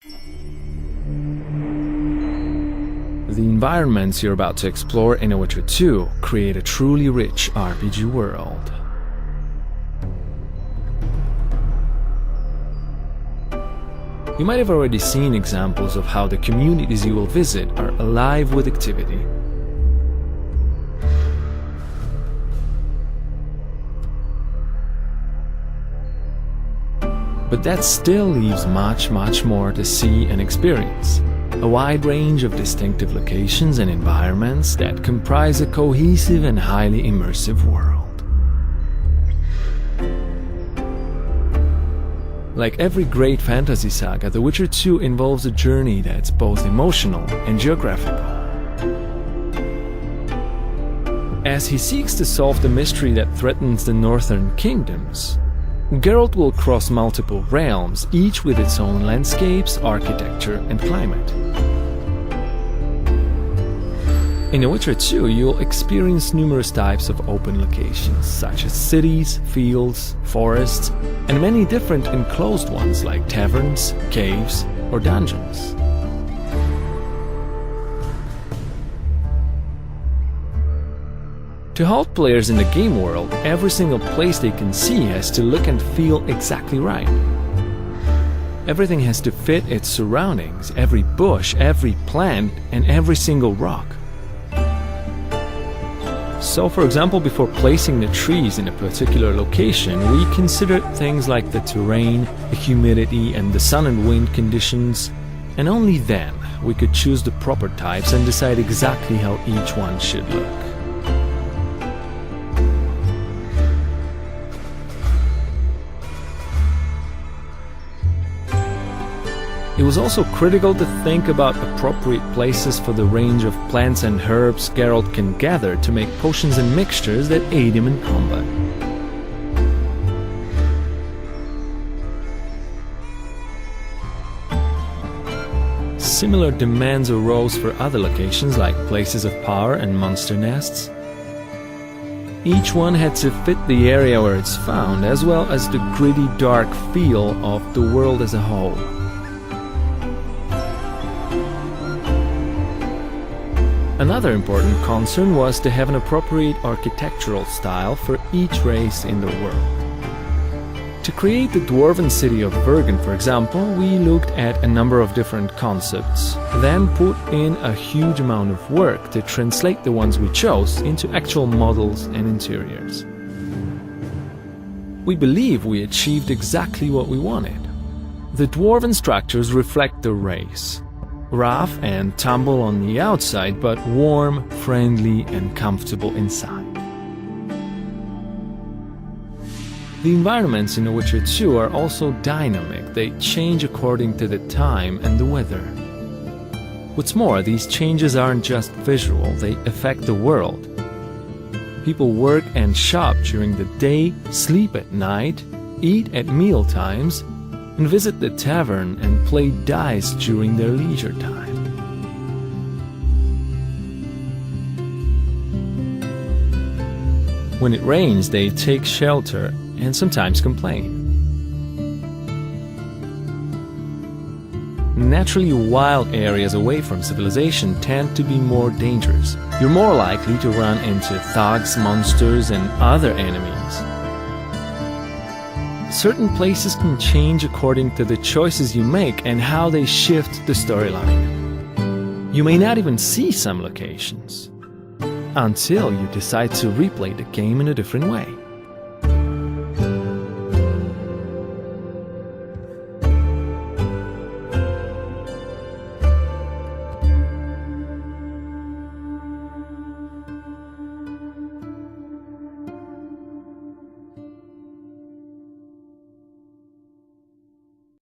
The environments you're about to explore in The Witcher 2 create a truly rich RPG world. You might have already seen examples of how the communities you will visit are alive with activity. But that still leaves much more to see and experience. A wide range of distinctive locations and environments that comprise a cohesive and highly immersive world. Like every great fantasy saga, The Witcher 2 involves a journey that's both emotional and geographical. As he seeks to solve the mystery that threatens the northern kingdoms, Geralt will cross multiple realms, each with its own landscapes, architecture, and climate. In The Witcher 2, you'll experience numerous types of open locations, such as cities, fields, forests, and many different enclosed ones like taverns, caves, or dungeons. To hold players in the game world, every single place they can see has to look and feel exactly right. Everything has to fit its surroundings, every bush, every plant, and every single rock. So, for example, before placing the trees in a particular location, we considered things like the terrain, the humidity, and the sun and wind conditions, and only then we could choose the proper types and decide exactly how each one should look. It was also critical to think about appropriate places for the range of plants and herbs Geralt can gather to make potions and mixtures that aid him in combat. Similar demands arose for other locations like places of power and monster nests. Each one had to fit the area where it's found, as well as the gritty, dark feel of the world as a whole. Another important concern was to have an appropriate architectural style for each race in the world. To create the dwarven city of Bergen, for example, we looked at a number of different concepts, then put in a huge amount of work to translate the ones we chose into actual models and interiors. We believe we achieved exactly what we wanted. The dwarven structures reflect the race. Rough and tumble on the outside, but warm, friendly, and comfortable inside. The environments in The Witcher 2 are also dynamic. They change according to the time and the weather. What's more, these changes aren't just visual, they affect the world. People work and shop during the day, sleep at night, eat at meal times, and visit the tavern and play dice during their leisure time. When it rains, they take shelter and sometimes complain. Naturally, wild areas away from civilization tend to be more dangerous. You're more likely to run into thugs, monsters, and other enemies. Certain places can change according to the choices you make and how they shift the storyline. You may not even see some locations until you decide to replay the game in a different way.